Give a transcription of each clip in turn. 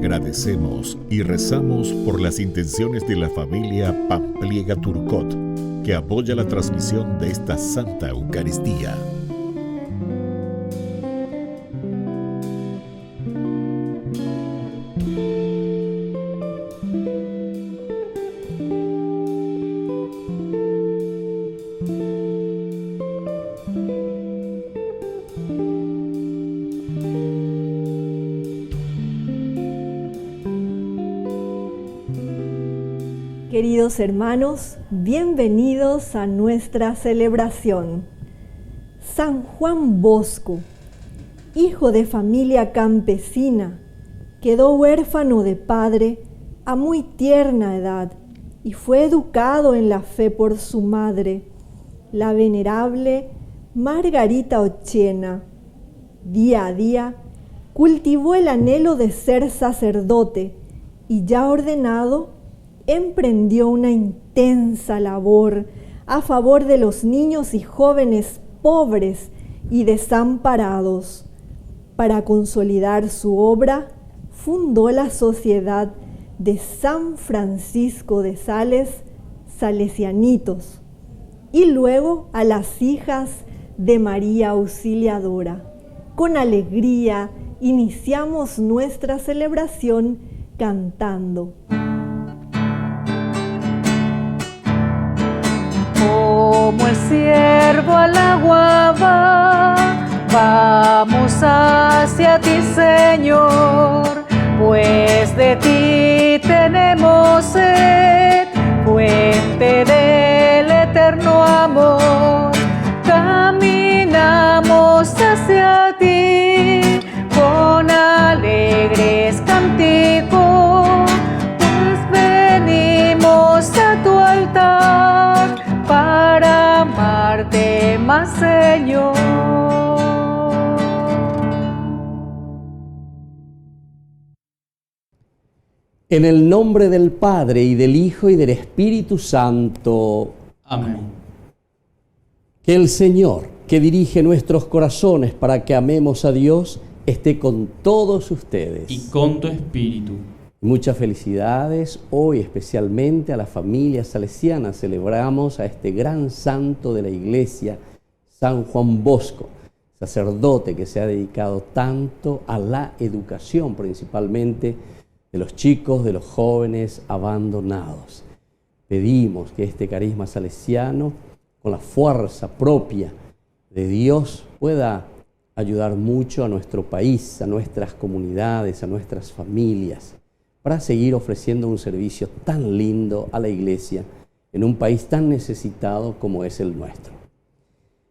Agradecemos y rezamos por las intenciones de la familia Pampliega Turcot, que apoya la transmisión de esta Santa Eucaristía. Queridos hermanos, bienvenidos a nuestra celebración. San Juan Bosco, hijo de familia campesina, quedó huérfano de padre a muy tierna edad y fue educado en la fe por su madre, la venerable Margarita Ochena. Día a día cultivó el anhelo de ser sacerdote y ya ordenado, emprendió una intensa labor a favor de los niños y jóvenes pobres y desamparados. Para consolidar su obra, fundó la Sociedad de San Francisco de Sales, Salesianitos, y luego a las hijas de María Auxiliadora. Con alegría iniciamos nuestra celebración cantando. Como el ciervo al agua va, vamos hacia ti, Señor, pues de ti tenemos sed, fuente del eterno amor. Caminamos hacia ti con alegres cánticos, pues venimos a tu altar para amarte más, Señor. En el nombre del Padre, y del Hijo, y del Espíritu Santo. Amén. Que el Señor, que dirige nuestros corazones para que amemos a Dios, esté con todos ustedes. Y con tu espíritu. Muchas felicidades. Hoy especialmente a la familia salesiana celebramos a este gran santo de la Iglesia, San Juan Bosco, sacerdote que se ha dedicado tanto a la educación, principalmente de los chicos, de los jóvenes abandonados. Pedimos que este carisma salesiano, con la fuerza propia de Dios, pueda ayudar mucho a nuestro país, a nuestras comunidades, a nuestras familias, para seguir ofreciendo un servicio tan lindo a la Iglesia en un país tan necesitado como es el nuestro.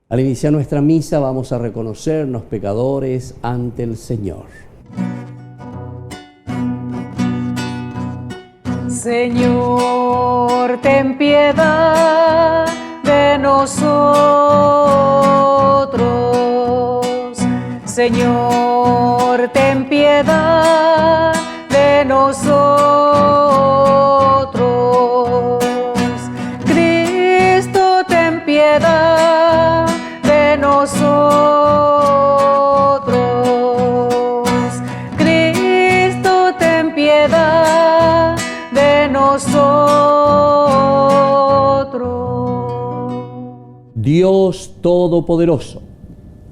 Al iniciar nuestra misa vamos a reconocernos pecadores ante el Señor. Señor, ten piedad de nosotros. Señor, ten piedad de nosotros. Cristo, ten piedad de nosotros. Cristo, ten piedad de nosotros. Dios Todopoderoso,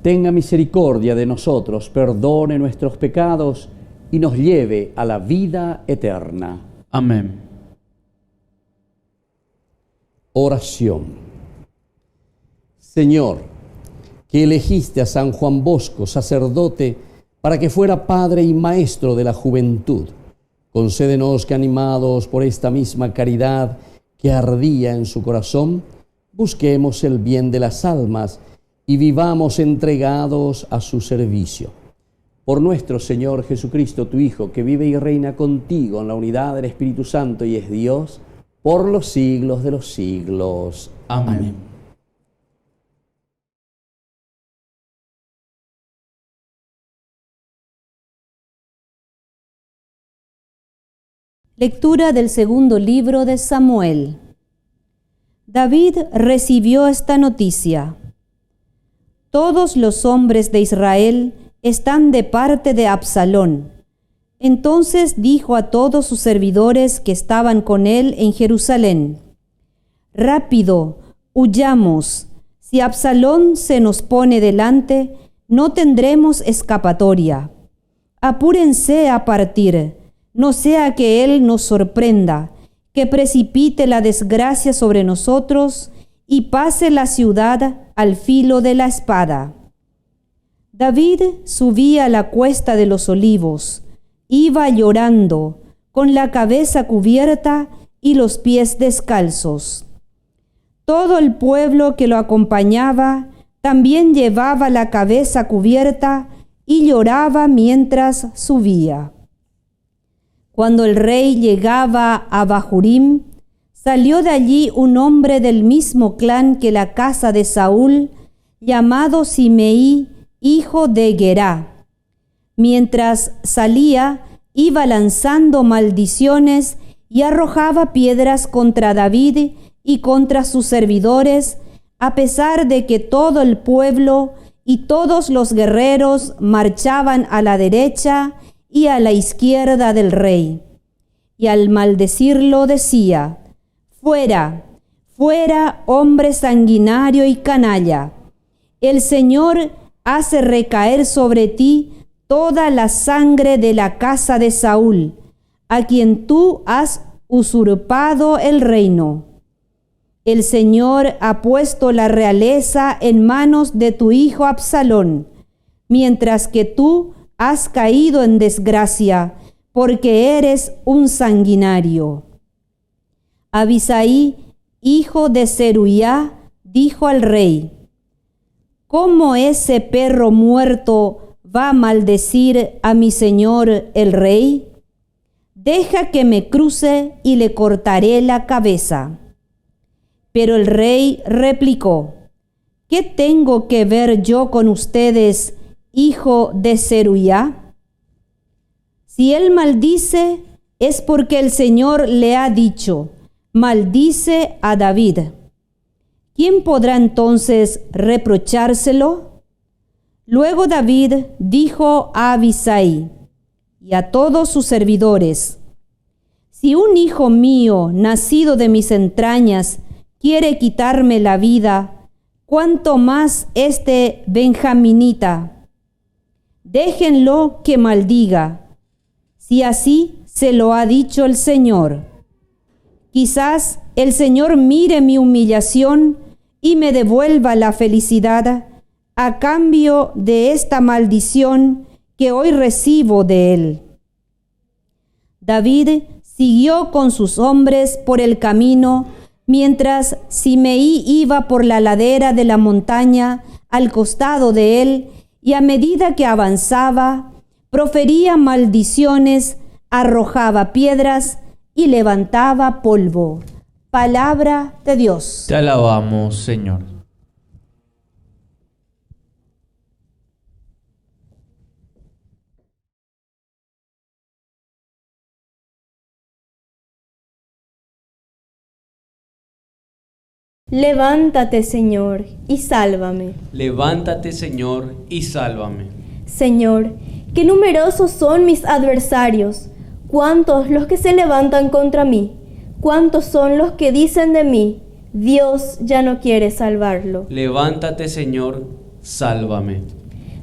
tenga misericordia de nosotros, perdone nuestros pecados y nos lleve a la vida eterna. Amén. Oración. Señor, que elegiste a San Juan Bosco, sacerdote, para que fuera padre y maestro de la juventud, concédenos que, animados por esta misma caridad que ardía en su corazón, busquemos el bien de las almas y vivamos entregados a su servicio. Por nuestro Señor Jesucristo, tu Hijo, que vive y reina contigo en la unidad del Espíritu Santo y es Dios, por los siglos de los siglos. Amén. Lectura del segundo libro de Samuel. David recibió esta noticia: todos los hombres de Israel están de parte de Absalón. Entonces dijo a todos sus servidores que estaban con él en Jerusalén: «Rápido, huyamos. Si Absalón se nos pone delante, no tendremos escapatoria. Apúrense a partir, no sea que él nos sorprenda, que precipite la desgracia sobre nosotros y pase la ciudad al filo de la espada». David subía a la cuesta de los Olivos, iba llorando, con la cabeza cubierta y los pies descalzos. Todo el pueblo que lo acompañaba también llevaba la cabeza cubierta y lloraba mientras subía. Cuando el rey llegaba a Bahurim, salió de allí un hombre del mismo clan que la casa de Saúl, llamado Simeí, hijo de Gerá. Mientras salía, iba lanzando maldiciones y arrojaba piedras contra David y contra sus servidores, a pesar de que todo el pueblo y todos los guerreros marchaban a la derecha y a la izquierda del rey. Y al maldecirlo decía: «Fuera, fuera, hombre sanguinario y canalla. El Señor hace recaer sobre ti toda la sangre de la casa de Saúl, a quien tú has usurpado el reino. El Señor ha puesto la realeza en manos de tu hijo Absalón, mientras que tú has caído en desgracia, porque eres un sanguinario». Abisai, hijo de Zeruiá, dijo al rey: «¿Cómo ese perro muerto va a maldecir a mi señor el rey? Deja que me cruce y le cortaré la cabeza». Pero el rey replicó: «¿Qué tengo que ver yo con ustedes, hijo de Zeruiá? Si él maldice, es porque el Señor le ha dicho: maldice a David. ¿Quién podrá entonces reprochárselo?». Luego David dijo a Abisai y a todos sus servidores: «Si un hijo mío, nacido de mis entrañas, quiere quitarme la vida, ¿cuánto más este benjaminita? Déjenlo que maldiga, si así se lo ha dicho el Señor. Quizás el Señor mire mi humillación y me devuelva la felicidad a cambio de esta maldición que hoy recibo de él». David siguió con sus hombres por el camino, mientras Simeí iba por la ladera de la montaña al costado de él, y a medida que avanzaba, profería maldiciones, arrojaba piedras y levantaba polvo. Palabra de Dios. Te alabamos, Señor. Levántate, Señor, y sálvame. Levántate, Señor, y sálvame. Señor, qué numerosos son mis adversarios, cuántos los que se levantan contra mí, cuántos son los que dicen de mí: Dios ya no quiere salvarlo. Levántate, Señor, sálvame.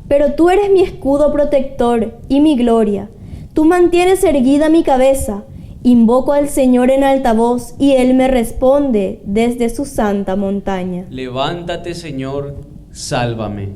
Pero tú eres mi escudo protector y mi gloria. Tú mantienes erguida mi cabeza. Invoco al Señor en alta voz y Él me responde desde su santa montaña. Levántate, Señor, sálvame.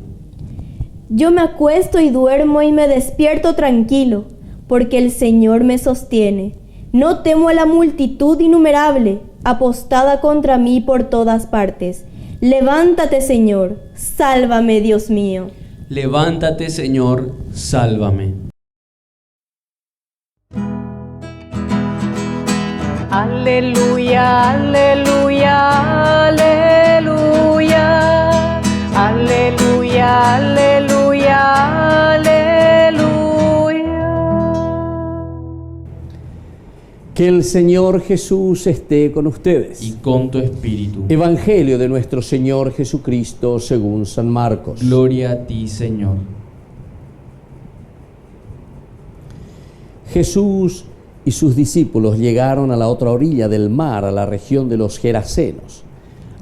Yo me acuesto y duermo y me despierto tranquilo, porque el Señor me sostiene. No temo a la multitud innumerable, apostada contra mí por todas partes. Levántate, Señor, sálvame, Dios mío. Levántate, Señor, sálvame. Aleluya, aleluya, aleluya, aleluya, aleluya, aleluya. Que el Señor Jesús esté con ustedes. Y con tu espíritu. Evangelio de nuestro Señor Jesucristo según San Marcos. Gloria a ti, Señor. Jesús y sus discípulos llegaron a la otra orilla del mar, a la región de los Gerasenos.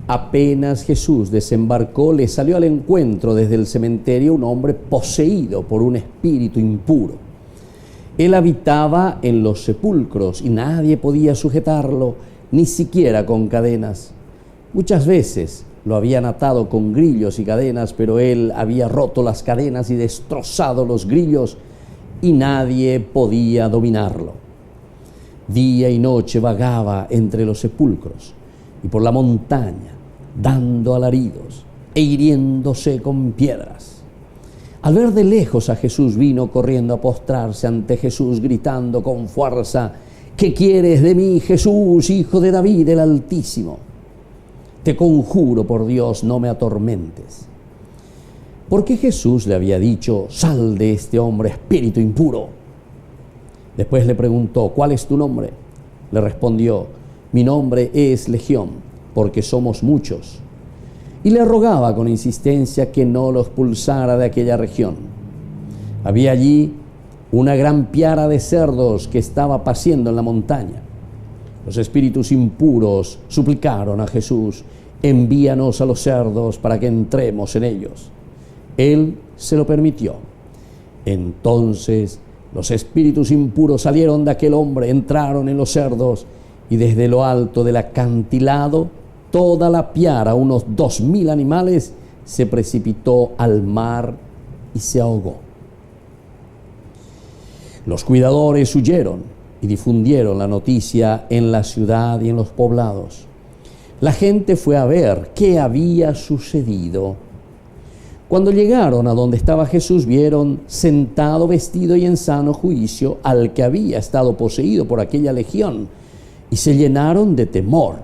Apenas Jesús desembarcó, le salió al encuentro desde el cementerio un hombre poseído por un espíritu impuro. Él habitaba en los sepulcros y nadie podía sujetarlo, ni siquiera con cadenas. Muchas veces lo habían atado con grillos y cadenas, pero él había roto las cadenas y destrozado los grillos y nadie podía dominarlo. Día y noche vagaba entre los sepulcros y por la montaña, dando alaridos e hiriéndose con piedras. Al ver de lejos a Jesús, vino corriendo a postrarse ante Jesús, gritando con fuerza: ¿qué quieres de mí, Jesús, hijo de David el Altísimo? Te conjuro por Dios, no me atormentes. Porque Jesús le había dicho: sal de este hombre, espíritu impuro. Después le preguntó: ¿cuál es tu nombre? Le respondió: mi nombre es Legión, porque somos muchos. Y le rogaba con insistencia que no lo expulsara de aquella región. Había allí una gran piara de cerdos que estaba paciendo en la montaña. Los espíritus impuros suplicaron a Jesús: envíanos a los cerdos para que entremos en ellos. Él se lo permitió. Entonces los espíritus impuros salieron de aquel hombre, entraron en los cerdos, y desde lo alto del acantilado, toda la piara, unos 2,000 animales, se precipitó al mar y se ahogó. Los cuidadores huyeron y difundieron la noticia en la ciudad y en los poblados. La gente fue a ver qué había sucedido. Cuando llegaron a donde estaba Jesús, vieron sentado, vestido y en sano juicio al que había estado poseído por aquella legión, y se llenaron de temor.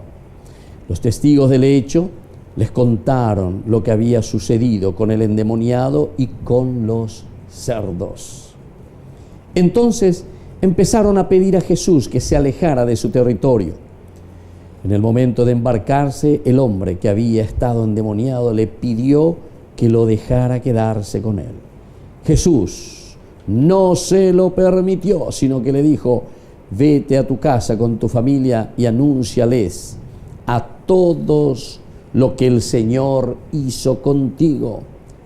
Los testigos del hecho les contaron lo que había sucedido con el endemoniado y con los cerdos. Entonces empezaron a pedir a Jesús que se alejara de su territorio. En el momento de embarcarse, el hombre que había estado endemoniado le pidió que lo dejara quedarse con él. Jesús no se lo permitió, sino que le dijo: vete a tu casa con tu familia y anúnciales a todos lo que el Señor hizo contigo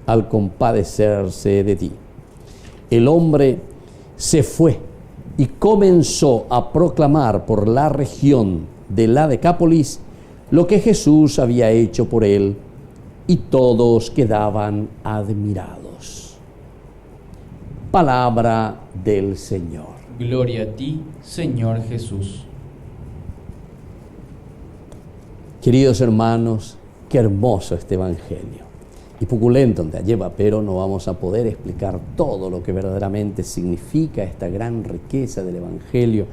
al compadecerse de ti. El hombre se fue y comenzó a proclamar por la región de la Decápolis lo que Jesús había hecho por él, y todos quedaban admirados. Palabra del Señor. Gloria a ti, Señor Jesús. Queridos hermanos, qué hermoso este Evangelio. Y puculento te lleva, pero no vamos a poder explicar todo lo que verdaderamente significa esta gran riqueza del Evangelio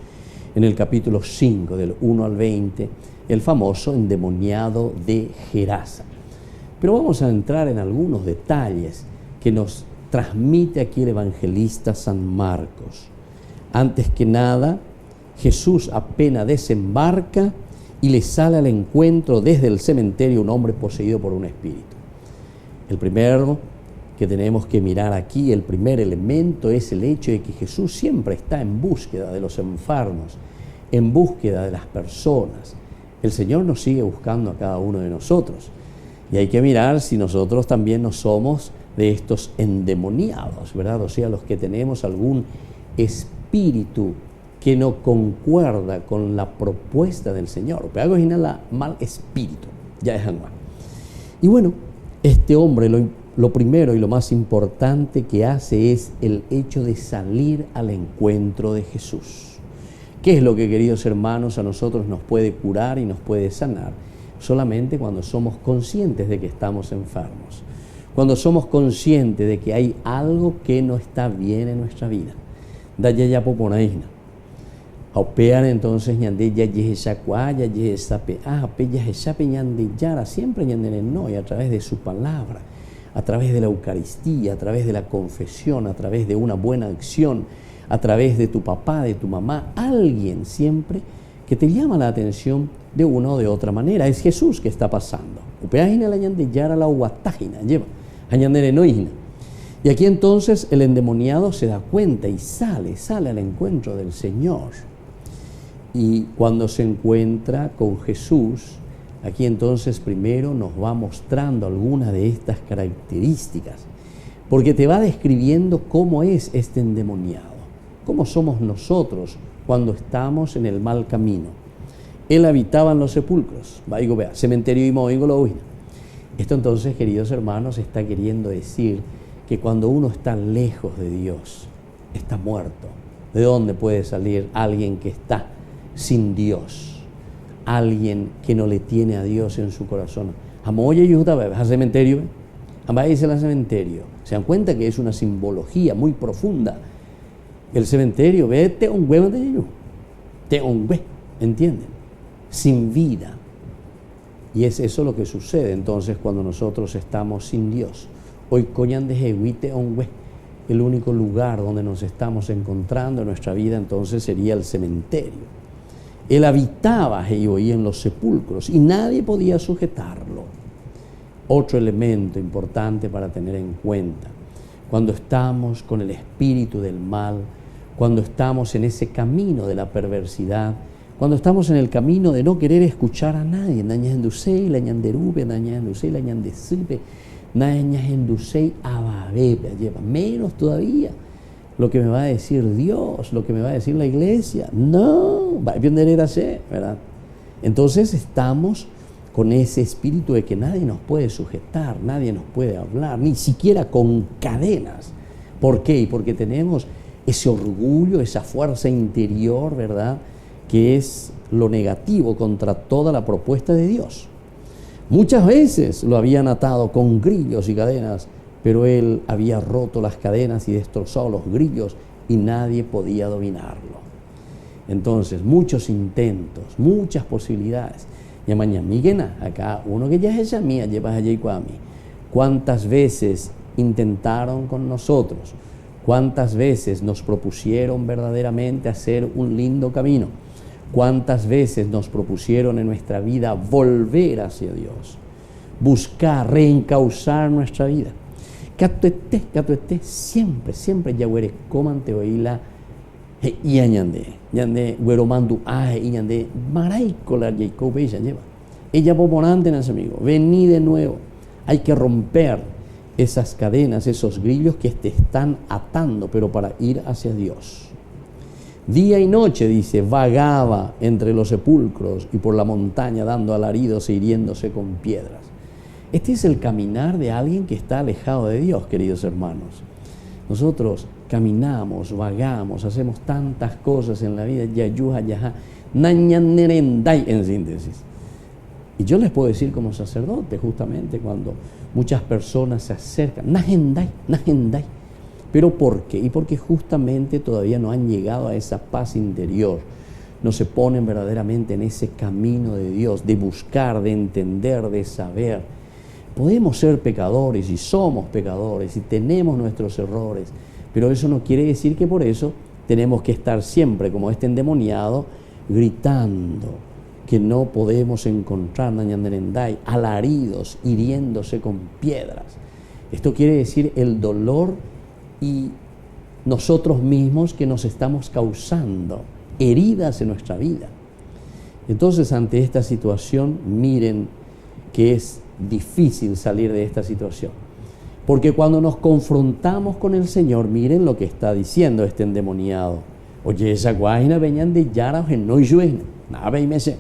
en el capítulo 5, del 1 al 20, el famoso endemoniado de Gerasa. Pero vamos a entrar en algunos detalles que nos transmite aquí el evangelista San Marcos. Antes que nada, Jesús apenas desembarca y le sale al encuentro desde el cementerio un hombre poseído por un espíritu. El primero que tenemos que mirar aquí, el primer elemento, es el hecho de que Jesús siempre está en búsqueda de los enfermos, en búsqueda de las personas. El Señor nos sigue buscando a cada uno de nosotros. Y hay que mirar si nosotros también no somos de estos endemoniados, ¿verdad? O sea, los que tenemos algún espíritu que no concuerda con la propuesta del Señor. Pero algo es la mal espíritu, ya es algo. Y bueno, este hombre lo primero y lo más importante que hace es el hecho de salir al encuentro de Jesús. ¿Qué es lo que, queridos hermanos, a nosotros nos puede curar y nos puede sanar? Solamente cuando somos conscientes de que estamos enfermos, cuando somos conscientes de que hay algo que no está bien en nuestra vida. Daya ya poponaína. Aupean entonces ñande ya yesakwa ya yesape pe ya yesape ñande yara siempre ñande no, y a través de su palabra, a través de la Eucaristía, a través de la confesión, a través de una buena acción, a través de tu papá, de tu mamá, alguien siempre que te llama la atención de una o de otra manera. Es Jesús que está pasando. Y aquí entonces el endemoniado se da cuenta y sale al encuentro del Señor. Y cuando se encuentra con Jesús, aquí entonces primero nos va mostrando algunas de estas características, porque te va describiendo cómo es este endemoniado, cómo somos nosotros cuando estamos en el mal camino. Él habitaba en los sepulcros, cementerio y moigo lo huina. Esto entonces, queridos hermanos, está queriendo decir que cuando uno está lejos de Dios, está muerto. ¿De dónde puede salir alguien que está sin Dios? Alguien que no le tiene a Dios en su corazón. Amoye y al cementerio, al cementerio. Se dan cuenta que es una simbología muy profunda. El cementerio, vete un huevo de ello. Te un hue, ¿entienden? Sin vida. Y es eso lo que sucede entonces cuando nosotros estamos sin Dios. Hoy coñan de jehuite un hue. El único lugar donde nos estamos encontrando en nuestra vida entonces sería el cementerio. Él habitaba hoy en los sepulcros y nadie podía sujetarlo. Otro elemento importante para tener en cuenta, cuando estamos con el espíritu del mal, cuando estamos en ese camino de la perversidad, cuando estamos en el camino de no querer escuchar a nadie, menos todavía lo que me va a decir Dios, lo que me va a decir la iglesia. No, va a aprender a hacer, ¿verdad? Entonces estamos con ese espíritu de que nadie nos puede sujetar, nadie nos puede hablar, ni siquiera con cadenas. ¿Por qué? Porque tenemos ese orgullo, esa fuerza interior, ¿verdad?, que es lo negativo contra toda la propuesta de Dios. Muchas veces lo habían atado con grillos y cadenas, pero él había roto las cadenas y destrozado los grillos y nadie podía dominarlo. Entonces, muchos intentos, muchas posibilidades. Y mañana, acá uno que ya es esa mía, llevas allí a mí. ¿Cuántas veces intentaron con nosotros? ¿Cuántas veces nos propusieron verdaderamente hacer un lindo camino? ¿Cuántas veces nos propusieron en nuestra vida volver hacia Dios? Buscar, reencauzar nuestra vida. Catuete, siempre yahuere comante oíla y añande güeromandu y añande maraicola Jacob ella lleva. Ella pomonante en ese amigo, vení de nuevo. Hay que romper esas cadenas, esos grillos que te están atando, pero para ir hacia Dios. Día y noche, dice, vagaba entre los sepulcros y por la montaña dando alaridos e hiriéndose con piedras. Este es el caminar de alguien que está alejado de Dios, queridos hermanos. Nosotros caminamos, vagamos, hacemos tantas cosas en la vida, yayuja, yaja, nañanerendai en síntesis. Y yo les puedo decir como sacerdote, justamente cuando muchas personas se acercan, nagendai. ¿Pero por qué? Y porque justamente todavía no han llegado a esa paz interior, no se ponen verdaderamente en ese camino de Dios, de buscar, de entender, de saber. Podemos ser pecadores y somos pecadores y tenemos nuestros errores, pero eso no quiere decir que por eso tenemos que estar siempre como este endemoniado gritando que no podemos encontrar nañanderendai, alaridos, hiriéndose con piedras. Esto quiere decir el dolor y nosotros mismos que nos estamos causando heridas en nuestra vida. Entonces, ante esta situación, miren que es difícil salir de esta situación. Porque cuando nos confrontamos con el Señor, miren lo que está diciendo este endemoniado. Oye, esa guayna venían de Yara, no llueve, nada, y se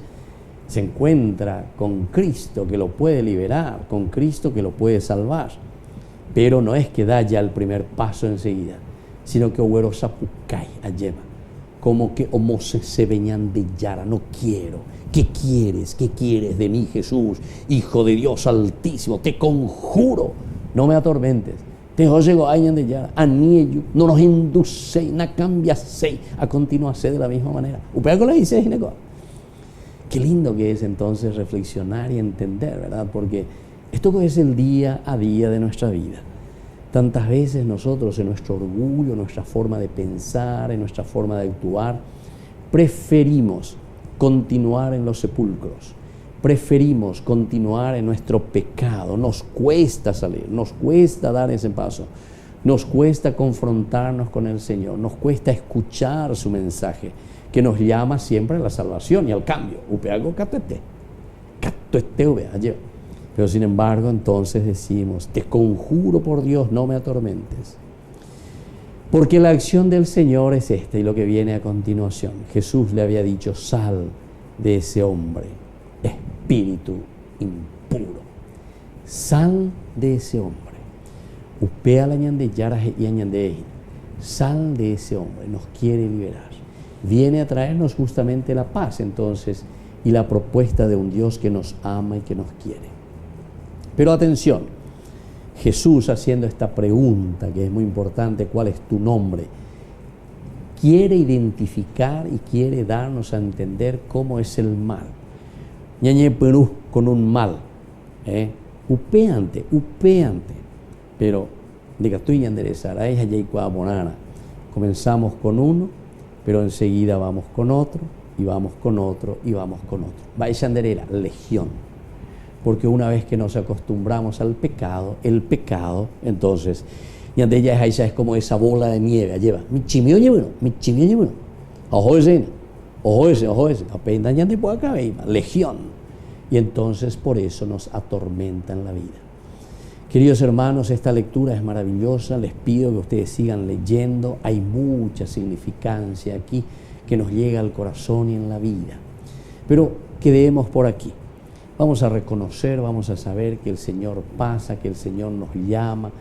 encuentra con Cristo que lo puede liberar, con Cristo que lo puede salvar. Pero no es que da ya el primer paso enseguida, sino que Oguero Zapucay alleva, como que se venían de Yara, no quiero. ¿Qué quieres? ¿Qué quieres de mí, Jesús, Hijo de Dios Altísimo? Te conjuro, no me atormentes. Te llegó a de Yara, a niello, no nos inducéis, no cambiaseis, a continuarse de la misma manera. Upea con la dice, Gineco. Qué lindo que es entonces reflexionar y entender, ¿verdad? Porque esto es el día a día de nuestra vida. Tantas veces nosotros en nuestro orgullo, en nuestra forma de pensar, en nuestra forma de actuar, preferimos continuar en los sepulcros, preferimos continuar en nuestro pecado, nos cuesta salir, nos cuesta dar ese paso, Nos cuesta confrontarnos con el Señor, nos cuesta escuchar su mensaje, que nos llama siempre a la salvación y al cambio. Pero sin embargo, entonces decimos, te conjuro por Dios, no me atormentes. Porque la acción del Señor es esta y lo que viene a continuación. Jesús le había dicho, sal de ese hombre, espíritu impuro. Sal de ese hombre. Upea la ñande yaraje y añande. Sal de ese hombre, nos quiere liberar. Viene a traernos justamente la paz entonces y la propuesta de un Dios que nos ama y que nos quiere. Pero atención, Jesús haciendo esta pregunta que es muy importante, ¿cuál es tu nombre? Quiere identificar y quiere darnos a entender cómo es el mal. Ñañe Perú con un mal, upeante. Pero diga, tú y enderezar, ella ya y cuamonana. Comenzamos con uno, pero enseguida vamos con otro, y vamos con otro, y vamos con otro. Vaya anderera, legión. Porque una vez que nos acostumbramos al pecado, el pecado, entonces, ñande ya es como esa bola de nieve, lleva, mi chimio lleva, ojo ese, apenas ñande por acá, legión. Y entonces por eso nos atormentan la vida. Queridos hermanos, esta lectura es maravillosa, les pido que ustedes sigan leyendo, hay mucha significancia aquí que nos llega al corazón y en la vida. Pero quedemos por aquí. Vamos a reconocer, vamos a saber que el Señor pasa, que el Señor nos llama,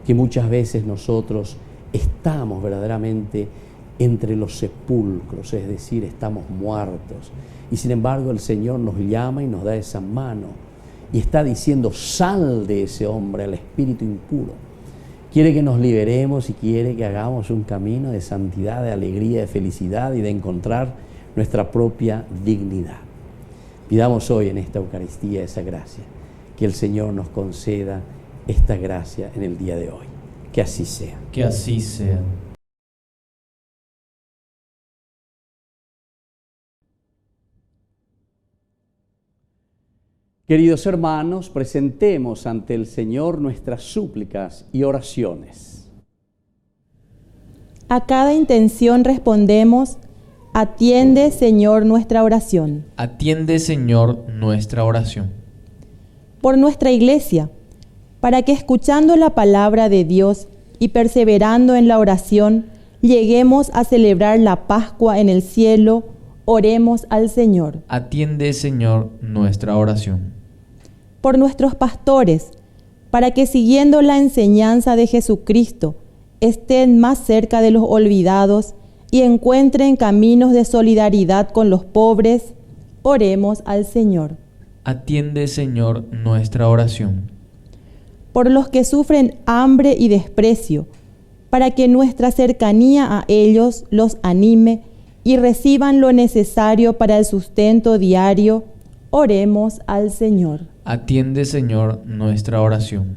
que muchas veces nosotros estamos verdaderamente entre los sepulcros, es decir, estamos muertos. Y sin embargo el Señor nos llama y nos da esa mano y está diciendo, sal de ese hombre, al espíritu impuro. Quiere que nos liberemos y quiere que hagamos un camino de santidad, de alegría, de felicidad y de encontrar nuestra propia dignidad. Pidamos hoy en esta Eucaristía esa gracia, que el Señor nos conceda esta gracia en el día de hoy. Que así sea. Que así sea. Queridos hermanos, presentemos ante el Señor nuestras súplicas y oraciones. A cada intención respondemos, atiende, Señor, nuestra oración. Atiende, Señor, nuestra oración. Por nuestra Iglesia, para que escuchando la palabra de Dios y perseverando en la oración, lleguemos a celebrar la Pascua en el cielo, oremos al Señor. Atiende, Señor, nuestra oración. Por nuestros pastores, para que siguiendo la enseñanza de Jesucristo, estén más cerca de los olvidados y encuentren caminos de solidaridad con los pobres, oremos al Señor. Atiende, Señor, nuestra oración. Por los que sufren hambre y desprecio, para que nuestra cercanía a ellos los anime y reciban lo necesario para el sustento diario, oremos al Señor. Atiende, Señor, nuestra oración.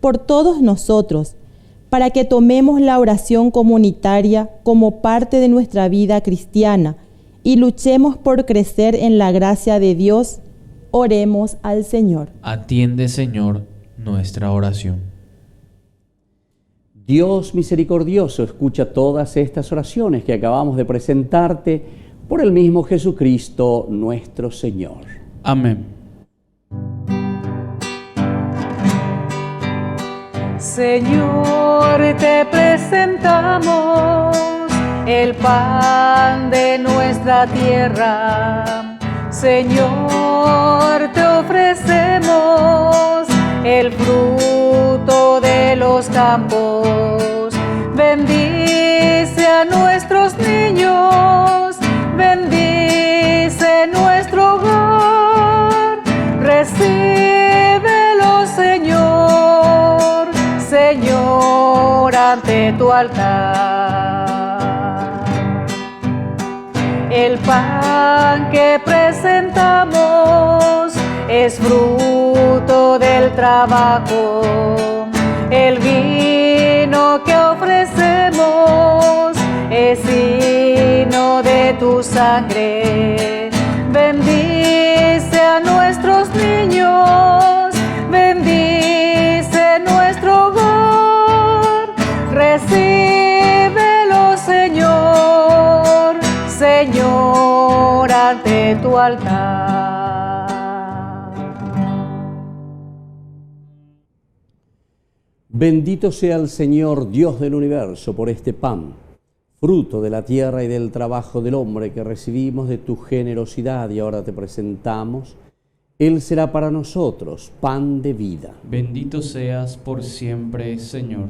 Por todos nosotros, para que tomemos la oración comunitaria como parte de nuestra vida cristiana y luchemos por crecer en la gracia de Dios, oremos al Señor. Atiende, Señor, nuestra oración. Dios misericordioso, escucha todas estas oraciones que acabamos de presentarte por el mismo Jesucristo nuestro Señor. Amén. Señor, te presentamos el pan de nuestra tierra. Señor, te ofrecemos el fruto de los campos. Bendice a nuestros niños, bendice nuestro hogar. Recíbelo, Señor, Señor, ante tu altar. El pan que presentamos es fruto del trabajo. El vino que ofrecemos es signo de tu sangre. Bendice a nuestros niños, bendice nuestro hogar. altar. Bendito sea el Señor, Dios del universo, por este pan, fruto de la tierra y del trabajo del hombre que recibimos de tu generosidad y ahora te presentamos. Él será para nosotros pan de vida. Bendito seas por siempre, Señor.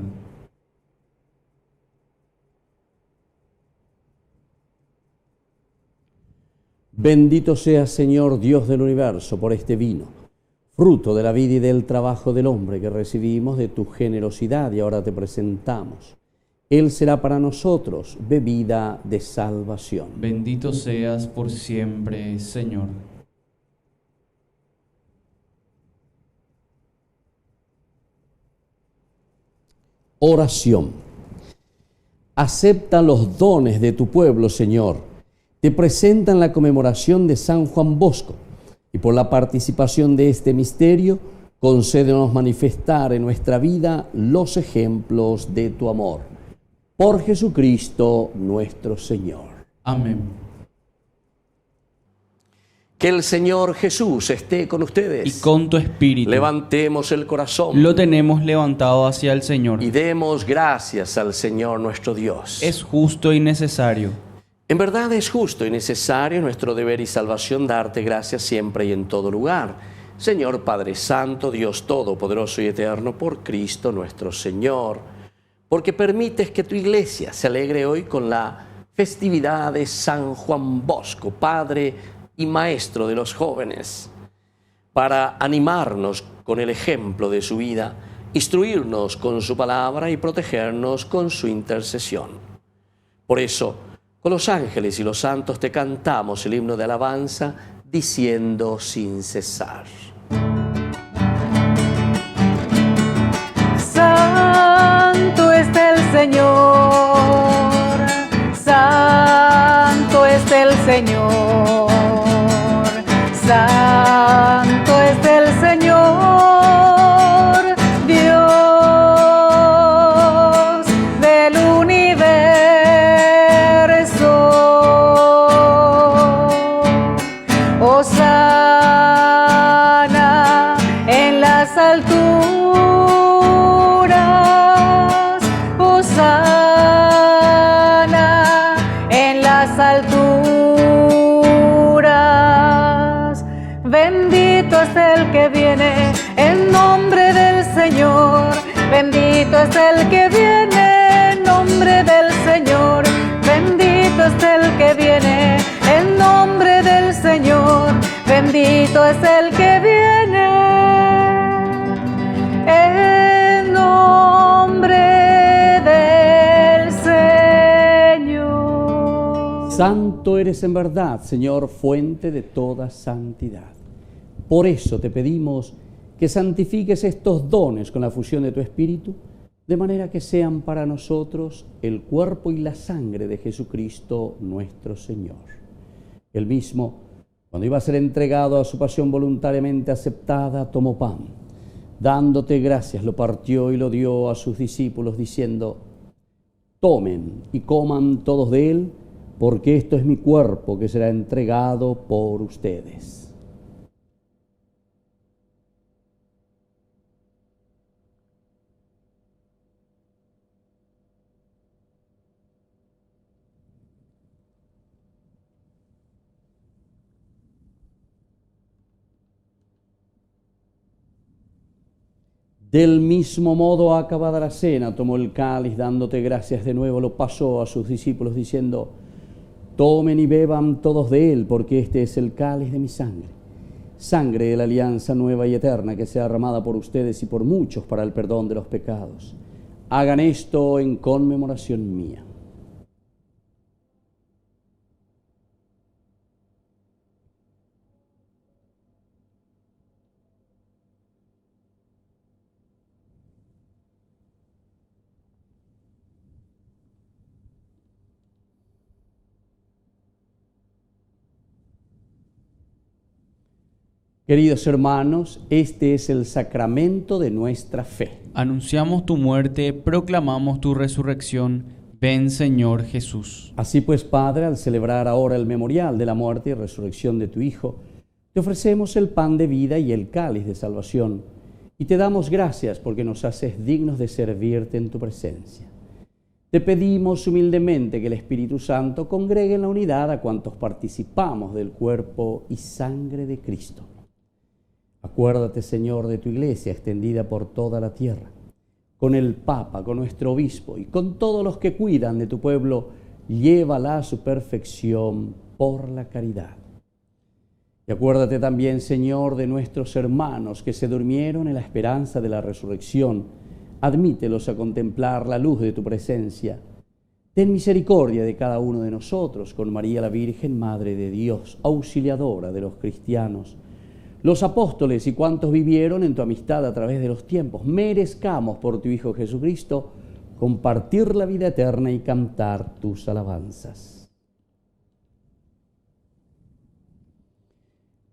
Bendito seas, Señor, Dios del universo, por este vino, fruto de la vida y del trabajo del hombre que recibimos de tu generosidad y ahora te presentamos. Él será para nosotros bebida de salvación. Bendito seas por siempre, Señor. Oración. Acepta los dones de tu pueblo, Señor. Te presentan la conmemoración de San Juan Bosco y por la participación de este misterio, concédenos manifestar en nuestra vida los ejemplos de tu amor. Por Jesucristo nuestro Señor. Amén. Que el Señor Jesús esté con ustedes. Y con tu espíritu. Levantemos el corazón. Lo tenemos levantado hacia el Señor. Y demos gracias al Señor nuestro Dios. Es justo y necesario. En verdad es justo y necesario, nuestro deber y salvación, darte gracias siempre y en todo lugar. Señor Padre Santo, Dios Todopoderoso y Eterno, por Cristo nuestro Señor, porque permites que tu iglesia se alegre hoy con la festividad de San Juan Bosco, Padre y Maestro de los jóvenes, para animarnos con el ejemplo de su vida, instruirnos con su palabra y protegernos con su intercesión. Por eso, con los ángeles y los santos te cantamos el himno de alabanza, diciendo sin cesar. Santo es el Señor, santo es el Señor, santo es el Señor, Dios del universo. Hosana en las alturas, hosana en las alturas. Bendito es el que viene en nombre del Señor, bendito es el que viene en nombre del Señor, bendito es el que viene en nombre del Señor, bendito es el que viene en nombre del Señor. Santo eres en verdad, Señor, fuente de toda santidad. Por eso te pedimos que santifiques estos dones con la fusión de tu Espíritu, de manera que sean para nosotros el cuerpo y la sangre de Jesucristo nuestro Señor. Él mismo, cuando iba a ser entregado a su pasión voluntariamente aceptada, tomó pan. Dándote gracias, lo partió y lo dio a sus discípulos, diciendo: tomen y coman todos de él, porque esto es mi cuerpo que será entregado por ustedes. Del mismo modo, acabada la cena, tomó el cáliz, dándote gracias de nuevo, lo pasó a sus discípulos, diciendo: tomen y beban todos de él, porque este es el cáliz de mi sangre, sangre de la alianza nueva y eterna, que sea derramada por ustedes y por muchos para el perdón de los pecados. Hagan esto en conmemoración mía. Queridos hermanos, este es el sacramento de nuestra fe. Anunciamos tu muerte, proclamamos tu resurrección. Ven, Señor Jesús. Así pues, Padre, al celebrar ahora el memorial de la muerte y resurrección de tu Hijo, te ofrecemos el pan de vida y el cáliz de salvación, y te damos gracias porque nos haces dignos de servirte en tu presencia. Te pedimos humildemente que el Espíritu Santo congregue en la unidad a cuantos participamos del cuerpo y sangre de Cristo. Acuérdate, Señor, de tu Iglesia extendida por toda la tierra, con el Papa, con nuestro Obispo y con todos los que cuidan de tu pueblo, llévala a su perfección por la caridad. Y acuérdate también, Señor, de nuestros hermanos que se durmieron en la esperanza de la resurrección. Admítelos a contemplar la luz de tu presencia. Ten misericordia de cada uno de nosotros, con María la Virgen, Madre de Dios, auxiliadora de los cristianos, los apóstoles y cuantos vivieron en tu amistad a través de los tiempos. Merezcamos por tu Hijo Jesucristo compartir la vida eterna y cantar tus alabanzas.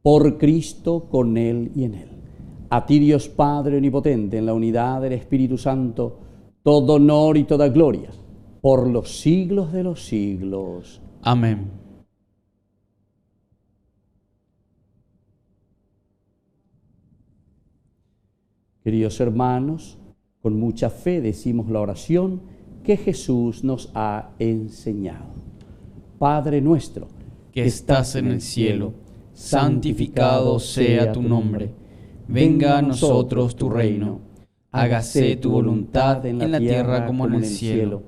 Por Cristo, con Él y en Él. A ti, Dios Padre Omnipotente, en la unidad del Espíritu Santo, todo honor y toda gloria, por los siglos de los siglos. Amén. Queridos hermanos, con mucha fe decimos la oración que Jesús nos ha enseñado. Padre nuestro, que estás en el cielo, santificado sea tu nombre. Venga a nosotros tu reino. Hágase tu voluntad en la tierra como en el cielo.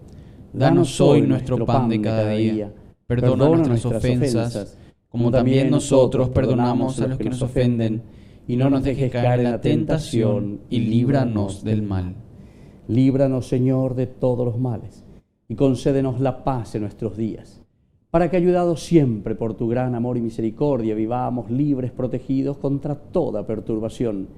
Danos hoy nuestro pan de cada día. Perdona nuestras ofensas, como también nosotros perdonamos a los que nos ofenden. Y no nos dejes caer en la tentación, y líbranos del mal. Líbranos, Señor, de todos los males, y concédenos la paz en nuestros días, para que, ayudados siempre por tu gran amor y misericordia, vivamos libres, protegidos contra toda perturbación,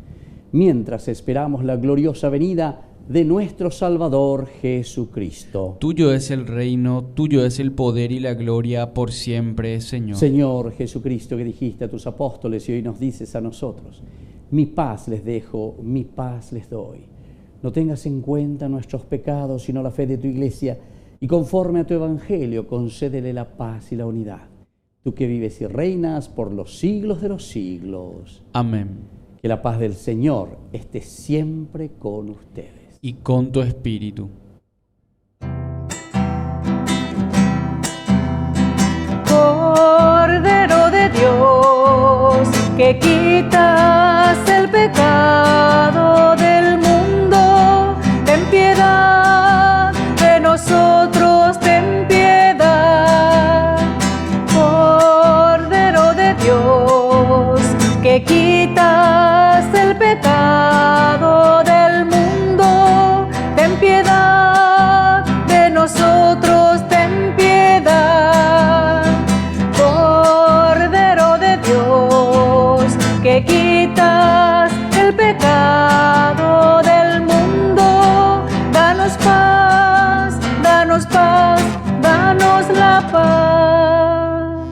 mientras esperamos la gloriosa venida de nuestro Salvador Jesucristo. Tuyo es el reino, tuyo es el poder y la gloria por siempre, Señor. Señor Jesucristo, que dijiste a tus apóstoles y hoy nos dices a nosotros: mi paz les dejo, mi paz les doy. No tengas en cuenta nuestros pecados, sino la fe de tu Iglesia, y conforme a tu Evangelio, concédele la paz y la unidad. Tú que vives y reinas por los siglos de los siglos. Amén. Que la paz del Señor esté siempre con ustedes. Y con tu espíritu. Cordero de Dios, que quitas el pecado del mundo, ten piedad de nosotros, ten piedad. Cordero de Dios, que quitas el pecado del mundo, ten piedad de nosotros, ten piedad. Cordero de Dios, que quitas el pecado del mundo, danos paz, danos paz, danos la paz.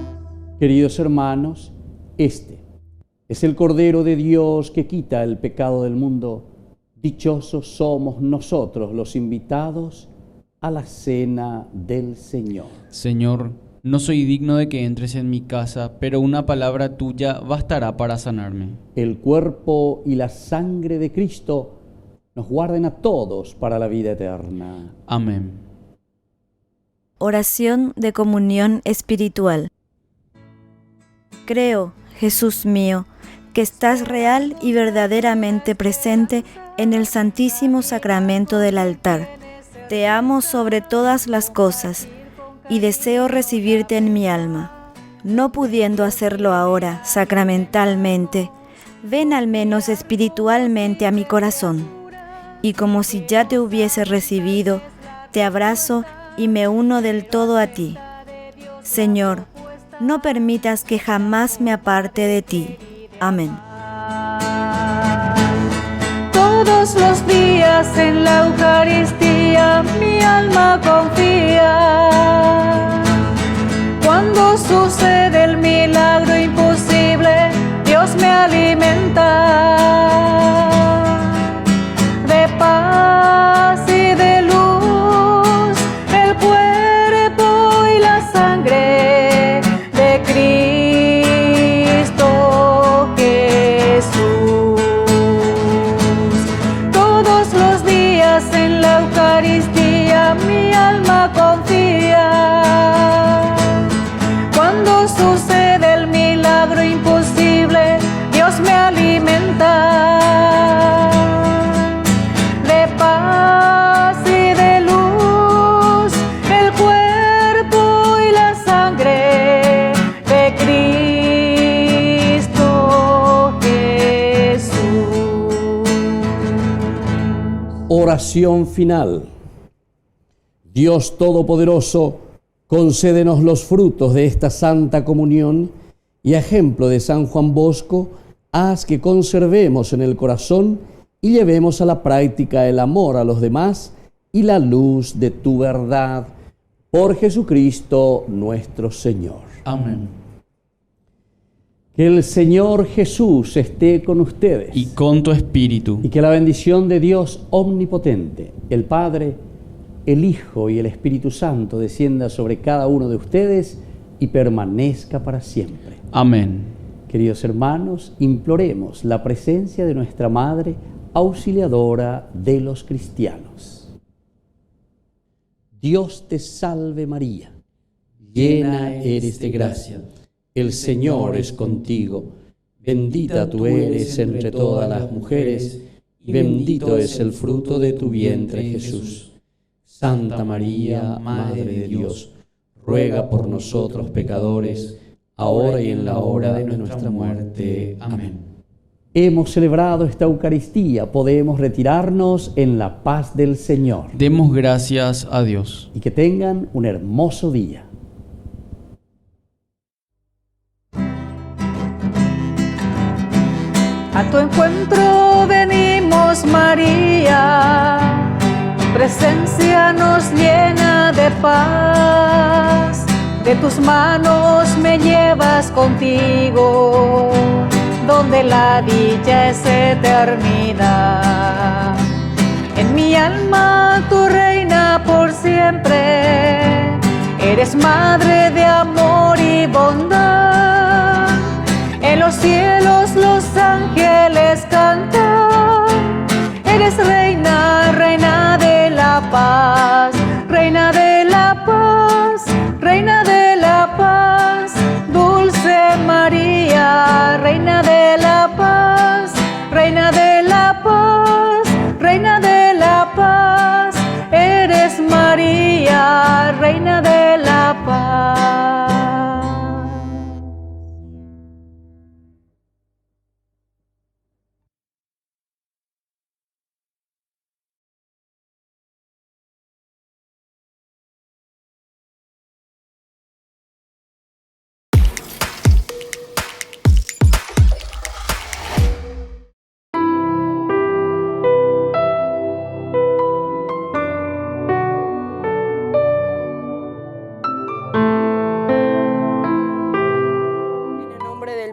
Queridos hermanos, este es el Cordero de Dios que quita el pecado del mundo. Dichosos somos nosotros los invitados a la cena del Señor. Señor, no soy digno de que entres en mi casa, pero una palabra tuya bastará para sanarme. El cuerpo y la sangre de Cristo nos guarden a todos para la vida eterna. Amén. Oración de comunión espiritual. Creo, Jesús mío, que estás real y verdaderamente presente en el Santísimo Sacramento del altar. Te amo sobre todas las cosas y deseo recibirte en mi alma. No pudiendo hacerlo ahora sacramentalmente, ven al menos espiritualmente a mi corazón. Y como si ya te hubiese recibido, te abrazo y me uno del todo a ti. Señor, no permitas que jamás me aparte de ti. Amén. Todos los días en la Eucaristía mi alma confía. Cuando sucede el milagro imposible, Dios me alimenta de paz y de luz. El pueblo Oración final. Dios Todopoderoso, concédenos los frutos de esta Santa Comunión y a ejemplo de San Juan Bosco, haz que conservemos en el corazón y llevemos a la práctica el amor a los demás y la luz de tu verdad. Por Jesucristo nuestro Señor. Amén. Que el Señor Jesús esté con ustedes. Y con tu espíritu. Y que la bendición de Dios omnipotente, el Padre, el Hijo y el Espíritu Santo descienda sobre cada uno de ustedes y permanezca para siempre. Amén. Queridos hermanos, imploremos la presencia de nuestra Madre, auxiliadora de los cristianos. Dios te salve María, llena eres de gracia. El Señor es contigo, bendita tú eres entre todas las mujeres, y bendito es el fruto de tu vientre, Jesús. Santa María, Madre de Dios, ruega por nosotros pecadores, ahora y en la hora de nuestra muerte. Amén. Hemos celebrado esta Eucaristía, podemos retirarnos en la paz del Señor. Demos gracias a Dios. Y que tengan un hermoso día. A tu encuentro venimos, María, tu presencia nos llena de paz, de tus manos me llevas contigo, donde la dicha es eternidad. En mi alma tu reina por siempre, eres madre de amor y bondad. En los cielos los ángeles cantan, eres reina, reina de la paz, reina de la paz, reina de la paz, dulce María, reina de la paz, reina de la paz, reina de la paz, eres María, reina de la paz.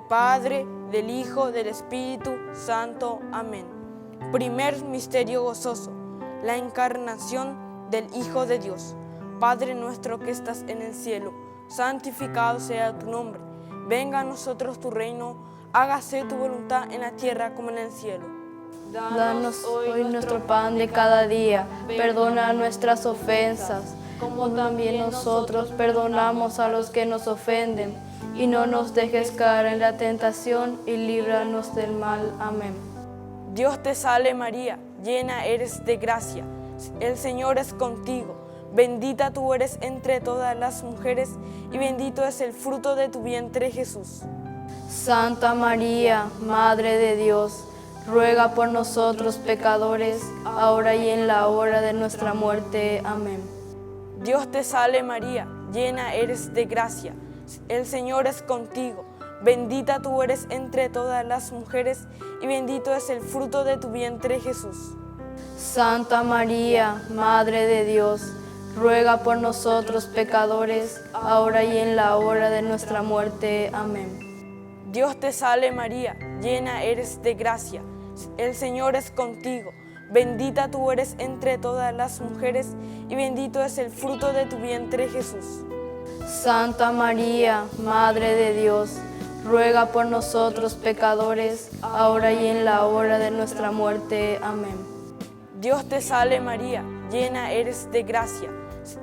Padre, del Hijo, del Espíritu Santo. Amén. Primer misterio gozoso, la encarnación del Hijo de Dios. Padre nuestro que estás en el cielo, santificado sea tu nombre. Venga a nosotros tu reino, hágase tu voluntad en la tierra como en el cielo. Danos hoy nuestro pan de cada día, perdona nuestras ofensas, como también nosotros perdonamos a los que nos ofenden. Y no nos dejes caer en la tentación y líbranos del mal. Amén. Dios te salve María, llena eres de gracia, el Señor es contigo. Bendita tú eres entre todas las mujeres y bendito es el fruto de tu vientre Jesús. Santa María, Madre de Dios, ruega por nosotros pecadores, ahora y en la hora de nuestra muerte. Amén. Dios te salve María, llena eres de gracia, el Señor es contigo, bendita tú eres entre todas las mujeres y bendito es el fruto de tu vientre Jesús. Santa María, Madre de Dios, ruega por nosotros pecadores, ahora y en la hora de nuestra muerte. Amén. Dios te salve María, llena eres de gracia, el Señor es contigo, bendita tú eres entre todas las mujeres y bendito es el fruto de tu vientre Jesús. Santa María, Madre de Dios, ruega por nosotros pecadores, ahora y en la hora de nuestra muerte. Amén. Dios te salve María, llena eres de gracia,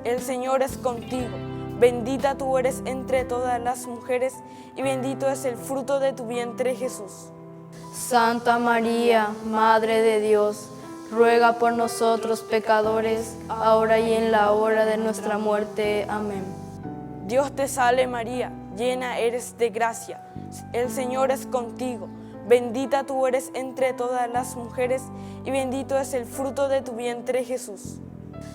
el Señor es contigo, bendita tú eres entre todas las mujeres y bendito es el fruto de tu vientre Jesús. Santa María, Madre de Dios, ruega por nosotros pecadores, ahora y en la hora de nuestra muerte. Amén. Dios te salve María, llena eres de gracia, el Señor es contigo, bendita tú eres entre todas las mujeres, y bendito es el fruto de tu vientre, Jesús.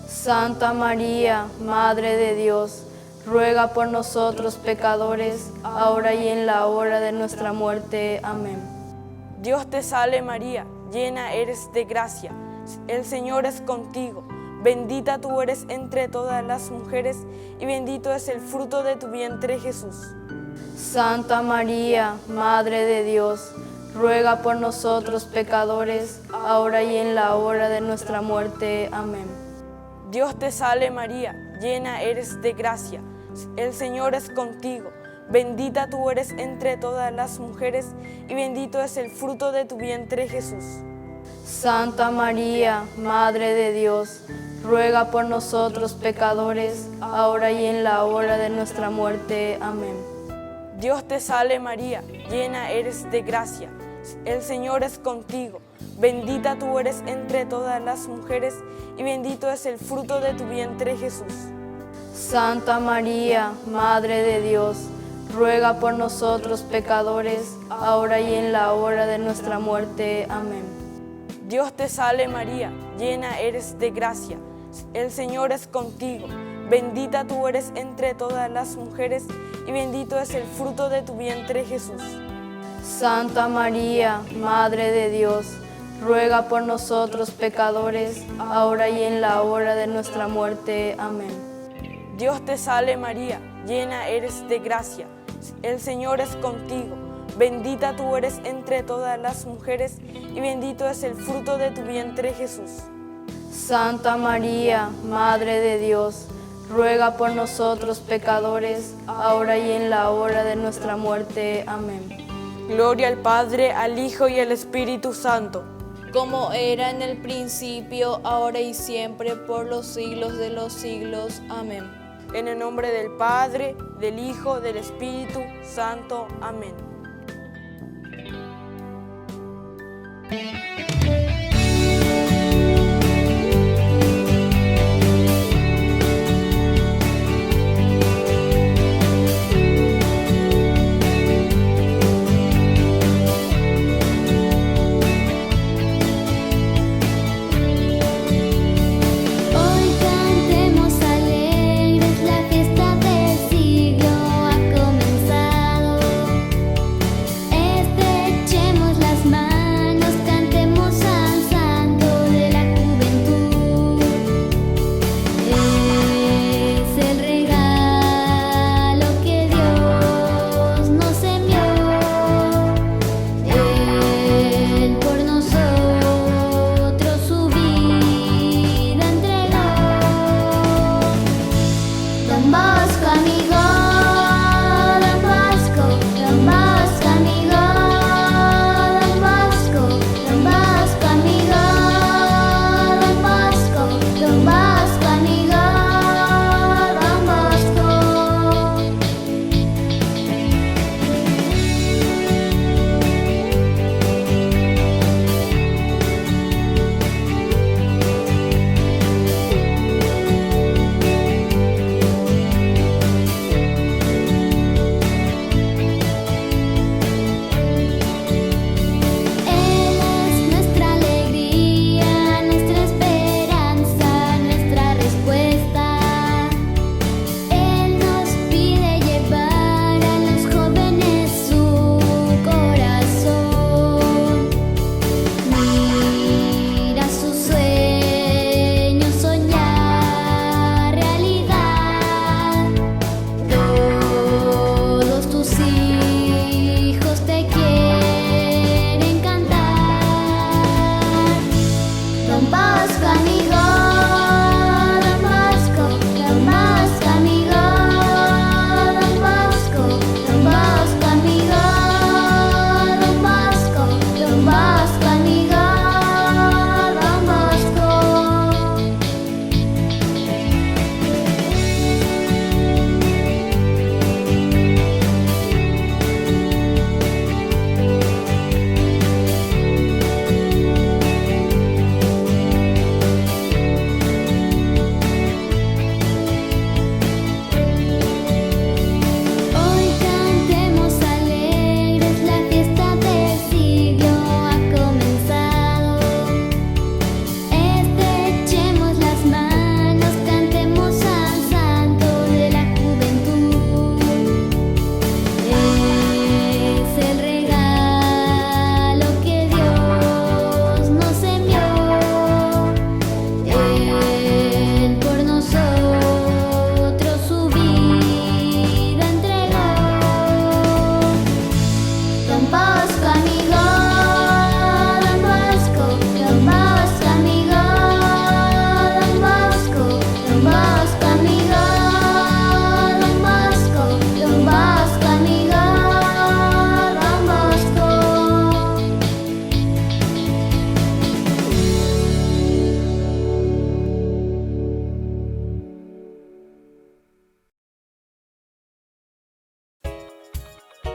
Santa María, Madre de Dios, ruega por nosotros pecadores, ahora y en la hora de nuestra muerte. Amén. Dios te salve María, llena eres de gracia, el Señor es contigo. Bendita tú eres entre todas las mujeres, y bendito es el fruto de tu vientre, Jesús. Santa María, Madre de Dios, ruega por nosotros pecadores, ahora y en la hora de nuestra muerte. Amén. Dios te salve María, llena eres de gracia, el Señor es contigo. Bendita tú eres entre todas las mujeres, y bendito es el fruto de tu vientre, Jesús. Santa María, Madre de Dios, ruega por nosotros pecadores, ahora y en la hora de nuestra muerte. Amén. Dios te salve María, llena eres de gracia, el Señor es contigo. Bendita tú eres entre todas las mujeres, y bendito es el fruto de tu vientre, Jesús. Santa María, Madre de Dios, ruega por nosotros pecadores, ahora y en la hora de nuestra muerte. Amén. Dios te salve María, llena eres de gracia, el Señor es contigo. Bendita tú eres entre todas las mujeres, y bendito es el fruto de tu vientre, Jesús. Santa María, Madre de Dios, ruega por nosotros pecadores, ahora y en la hora de nuestra muerte. Amén. Dios te salve María, llena eres de gracia, el Señor es contigo. Bendita tú eres entre todas las mujeres, y bendito es el fruto de tu vientre, Jesús. Santa María, Madre de Dios, ruega por nosotros pecadores, ahora y en la hora de nuestra muerte. Amén. Gloria al Padre, al Hijo y al Espíritu Santo, como era en el principio, ahora y siempre, por los siglos de los siglos. Amén. En el nombre del Padre, del Hijo, del Espíritu Santo. Amén. Cantemos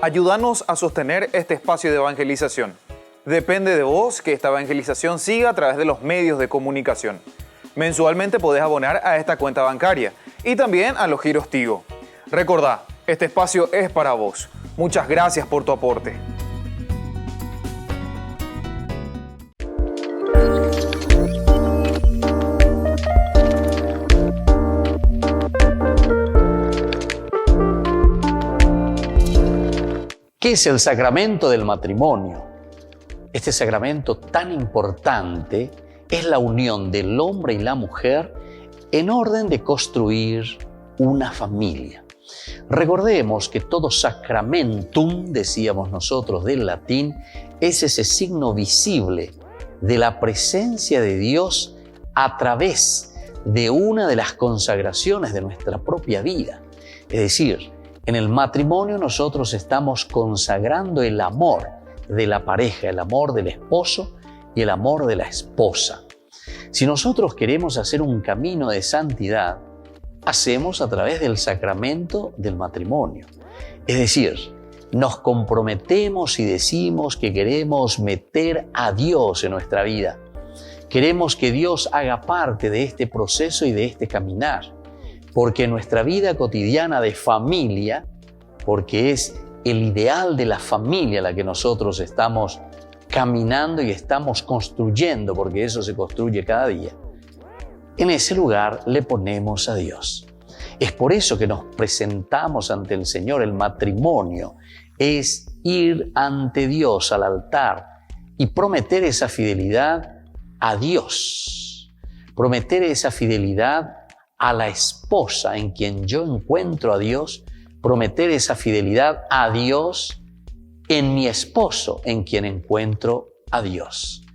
Ayúdanos a sostener este espacio de evangelización. Depende de vos que esta evangelización siga a través de los medios de comunicación. Mensualmente podés abonar a esta cuenta bancaria y también a los giros Tigo. Recordá, este espacio es para vos. Muchas gracias por tu aporte. ¿Qué es el sacramento del matrimonio? Este sacramento tan importante es la unión del hombre y la mujer en orden de construir una familia. Recordemos que todo sacramentum, decíamos nosotros del latín, es ese signo visible de la presencia de Dios a través de una de las consagraciones de nuestra propia vida. Es decir, en el matrimonio nosotros estamos consagrando el amor de la pareja, el amor del esposo y el amor de la esposa. Si nosotros queremos hacer un camino de santidad, hacemos a través del sacramento del matrimonio. Es decir, nos comprometemos y decimos que queremos meter a Dios en nuestra vida. Queremos que Dios haga parte de este proceso y de este caminar. Porque nuestra vida cotidiana de familia, porque es el ideal de la familia la que nosotros estamos caminando y estamos construyendo, porque eso se construye cada día, en ese lugar le ponemos a Dios. Es por eso que nos presentamos ante el Señor. El matrimonio es ir ante Dios al altar y prometer esa fidelidad a Dios, prometer esa fidelidad a la esposa en quien yo encuentro a Dios, prometer esa fidelidad a Dios en mi esposo en quien encuentro a Dios.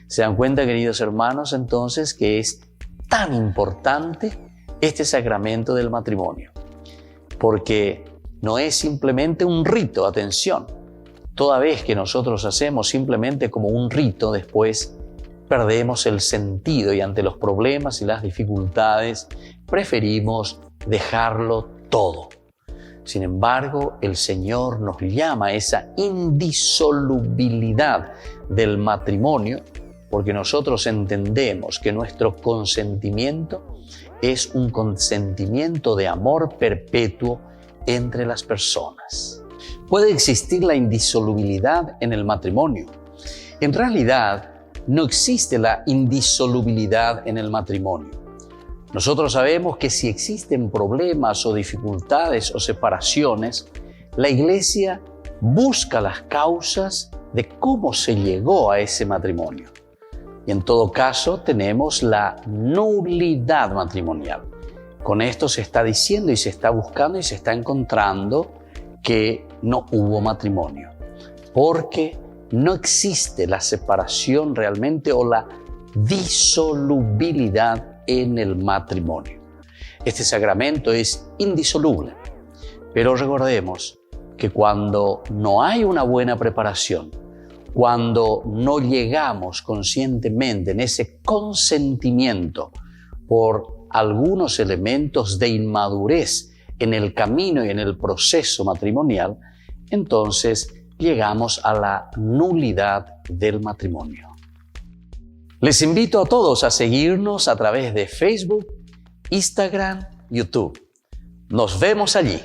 ¿Se dan cuenta, queridos hermanos, entonces, que es tan importante este sacramento del matrimonio? Porque no es simplemente un rito, atención. Toda vez que nosotros hacemos simplemente como un rito, después perdemos el sentido y ante los problemas y las dificultades preferimos dejarlo todo. Sin embargo, el Señor nos llama a esa indisolubilidad del matrimonio porque nosotros entendemos que nuestro consentimiento es un consentimiento de amor perpetuo entre las personas. Puede existir la indisolubilidad en el matrimonio. En realidad, no existe la indisolubilidad en el matrimonio. Nosotros sabemos que si existen problemas o dificultades o separaciones, la Iglesia busca las causas de cómo se llegó a ese matrimonio. Y en todo caso tenemos la nulidad matrimonial. Con esto se está diciendo y se está buscando y se está encontrando que no hubo matrimonio, porque no existe la separación realmente o la disolubilidad en el matrimonio. Este sacramento es indisoluble, pero recordemos que cuando no hay una buena preparación, cuando no llegamos conscientemente en ese consentimiento por algunos elementos de inmadurez en el camino y en el proceso matrimonial, entonces llegamos a la nulidad del matrimonio. Les invito a todos a seguirnos a través de Facebook, Instagram, YouTube. Nos vemos allí.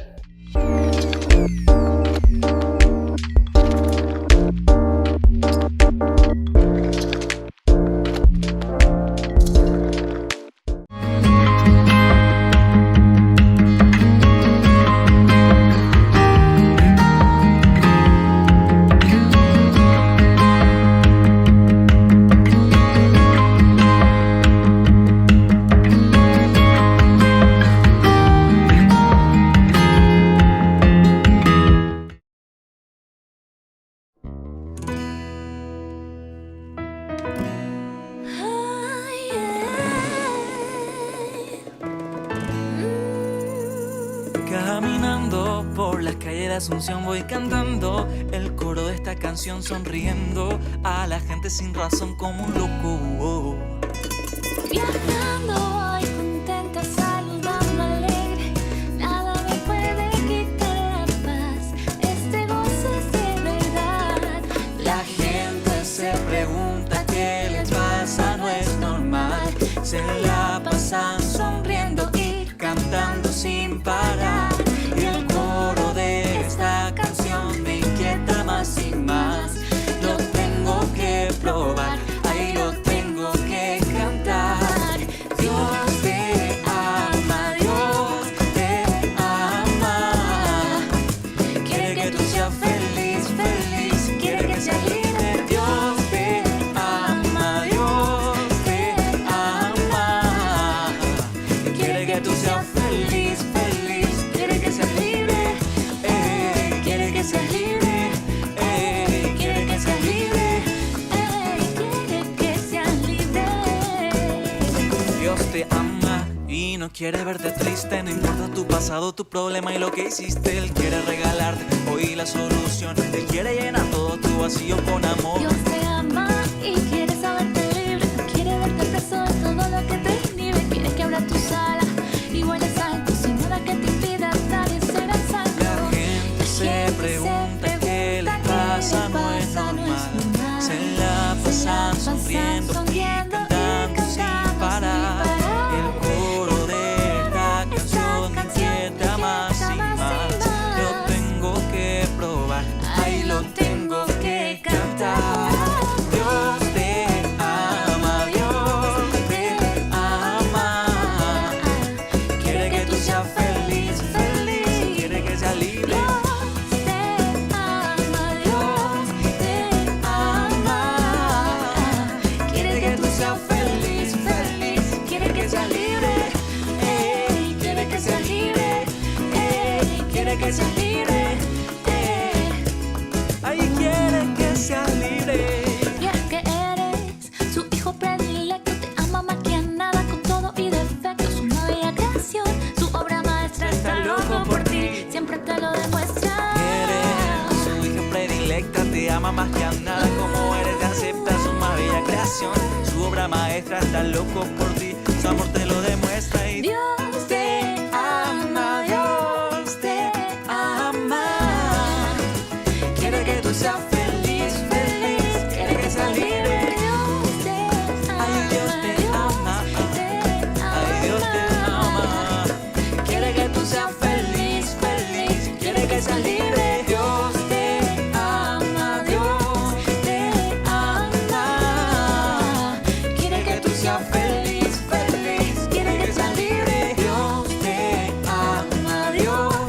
Caminando por las calles de Asunción voy cantando el coro de esta canción, sonriendo a la gente sin razón como un loco. Viajando voy contenta, saludando alegre, nada me puede quitar la paz, este gozo se la pasan sonriendo y cantando sin parar. Y el coro de esta canción me inquieta más y más. Lo tengo que probar, ahí lo tengo que cantar. Dios te ama, Dios te ama. Quiere que tú seas feliz, feliz, quiere que seas libre. Dios te ama, Dios te ama. Quiere que tú seas feliz, feliz, quiere que seas libre. Quiere que seas libre. Quiere que seas libre. Quiere que seas libre. Dios te ama y no quiere verte triste. No importa tu pasado, tu problema y lo que hiciste. Él quiere regalarte hoy la solución. Él quiere llenar todo tu vacío con amor. Dios te ama y quiere saberte libre. Quiere verte preso de todo lo que te inhibe. Quiere que abra tus alas y vueles alto sin nada que te impida dar y ser salvo. La gente se pregunta qué le pasa, no es normal. Se la pasan sonriendo y cantando sin parar. El coro de esta canción me inquieta más y más. Lo tengo que probar, ahí lo tengo que cantar. Dios te ama, Dios te ama. Quiere que tú seas feliz, feliz, quiere que seas libre. Dios te ama, Dios te ama. Quiere que tú seas feliz, feliz, quiere que seas libre. Quiere que seas libre. Quiere que seas libre. Ay, quiere que seas libre. Y es que eres su hijo predilecto. Te ama más que a nada, con todo y defectos. Una bella creación, su obra maestra. Está loco por ti, siempre te lo demuestra. Eres su hija predilecta, te ama más que a nada. Como eres, te acepta su más bella creación. Su obra maestra está loco por ti, su amor te lo demuestra. Y Dios te ama, Dios te ama. Quiere que tú seas feliz, feliz, quiere que seas libre. Dios te ama, Ay, Dios te ama. Ay, Dios te ama. Quiere que tú seas feliz, feliz, quiere que seas libre. Dios te ama, Dios te ama. Quiere que tú seas feliz, feliz, quiere que seas libre. Dios te ama, Dios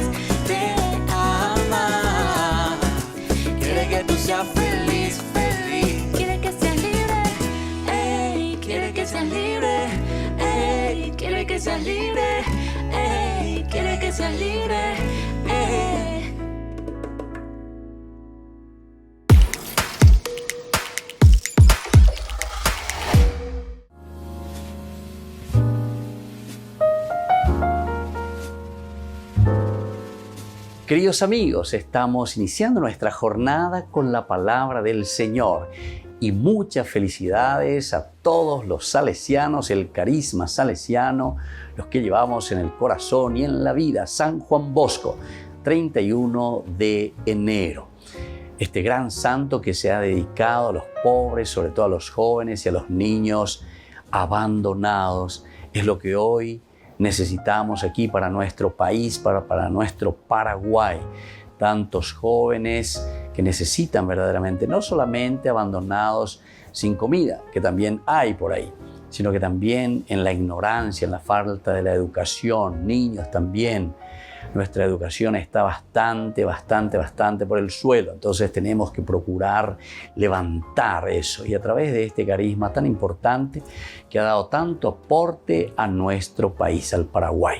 te ama. Quiere que tú seas feliz, feliz, quiere que seas libre. quiere que seas libre. Quiere que seas libre. Quiere que seas libre. Queridos amigos, estamos iniciando nuestra jornada con la palabra del Señor y muchas felicidades a todos los salesianos, el carisma salesiano, los que llevamos en el corazón y en la vida. San Juan Bosco, 31 de enero. Este gran santo que se ha dedicado a los pobres, sobre todo a los jóvenes y a los niños abandonados, es lo que hoy necesitamos aquí para nuestro país, para nuestro Paraguay. Tantos jóvenes que necesitan verdaderamente, no solamente abandonados sin comida, que también hay por ahí, sino que también en la ignorancia, en la falta de la educación, niños también. Nuestra educación está bastante por el suelo. Entonces tenemos que procurar levantar eso. Y a través de este carisma tan importante que ha dado tanto aporte a nuestro país, al Paraguay.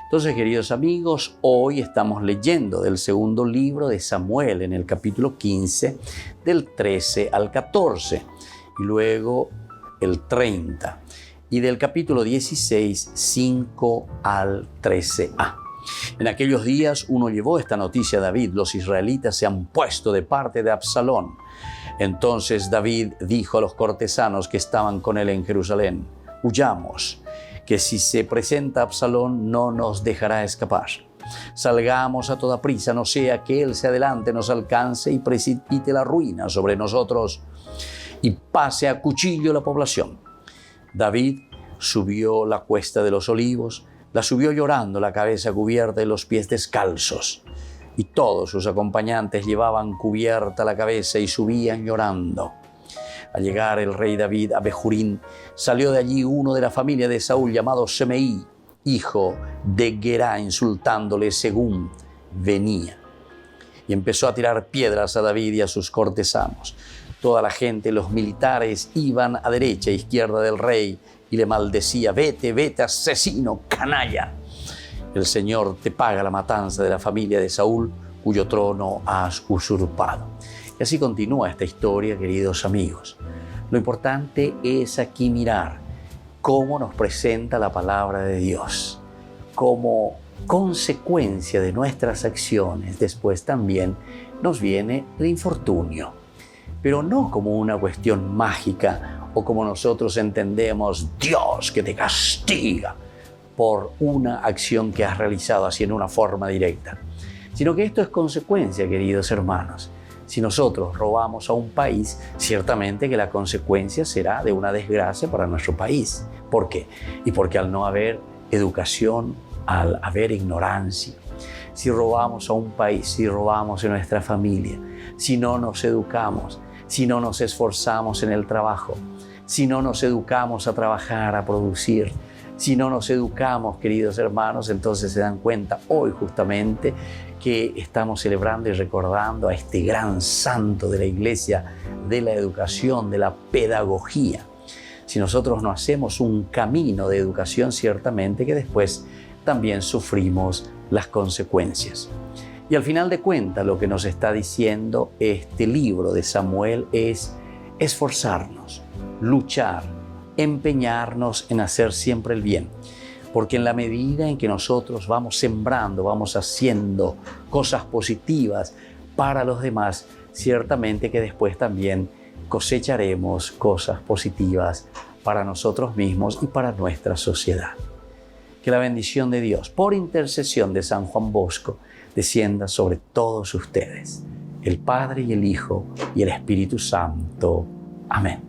Entonces, queridos amigos, hoy estamos leyendo del segundo libro de Samuel en el capítulo 15, del 13 al 14. Y luego el 30. Y del capítulo 16, 5 al 13a. En aquellos días uno llevó esta noticia a David: los israelitas se han puesto de parte de Absalón. Entonces David dijo a los cortesanos que estaban con él en Jerusalén: huyamos, que si se presenta Absalón no nos dejará escapar. Salgamos a toda prisa, no sea que él se adelante, nos alcance y precipite la ruina sobre nosotros y pase a cuchillo la población. David subió la cuesta de los Olivos, la subió llorando, la cabeza cubierta y los pies descalzos. Y todos sus acompañantes llevaban cubierta la cabeza y subían llorando. Al llegar el rey David a Bejurín, salió de allí uno de la familia de Saúl llamado Semeí, hijo de Gerá, insultándole según venía. Y empezó a tirar piedras a David y a sus cortesanos. Toda la gente, los militares, iban a derecha e izquierda del rey y le maldecía: vete, vete, asesino, canalla. El Señor te paga la matanza de la familia de Saúl, cuyo trono has usurpado. Y así continúa esta historia, queridos amigos. Lo importante es aquí mirar cómo nos presenta la palabra de Dios. Como consecuencia de nuestras acciones, después también nos viene el infortunio. Pero no como una cuestión mágica o como nosotros entendemos, Dios que te castiga por una acción que has realizado así en una forma directa, sino que esto es consecuencia, queridos hermanos. Si nosotros robamos a un país, ciertamente que la consecuencia será de una desgracia para nuestro país. ¿Por qué? Y porque al no haber educación, al haber ignorancia, si robamos a un país, si robamos en nuestra familia, si no nos educamos, si no nos esforzamos en el trabajo, si no nos educamos a trabajar, a producir, si no nos educamos, queridos hermanos, entonces se dan cuenta hoy justamente que estamos celebrando y recordando a este gran santo de la Iglesia, de la educación, de la pedagogía. Si nosotros no hacemos un camino de educación, ciertamente que después también sufrimos las consecuencias. Y al final de cuentas, lo que nos está diciendo este libro de Samuel es esforzarnos, luchar, empeñarnos en hacer siempre el bien. Porque en la medida en que nosotros vamos sembrando, vamos haciendo cosas positivas para los demás, ciertamente que después también cosecharemos cosas positivas para nosotros mismos y para nuestra sociedad. Que la bendición de Dios, por intercesión de San Juan Bosco, descienda sobre todos ustedes, el Padre y el Hijo y el Espíritu Santo. Amén.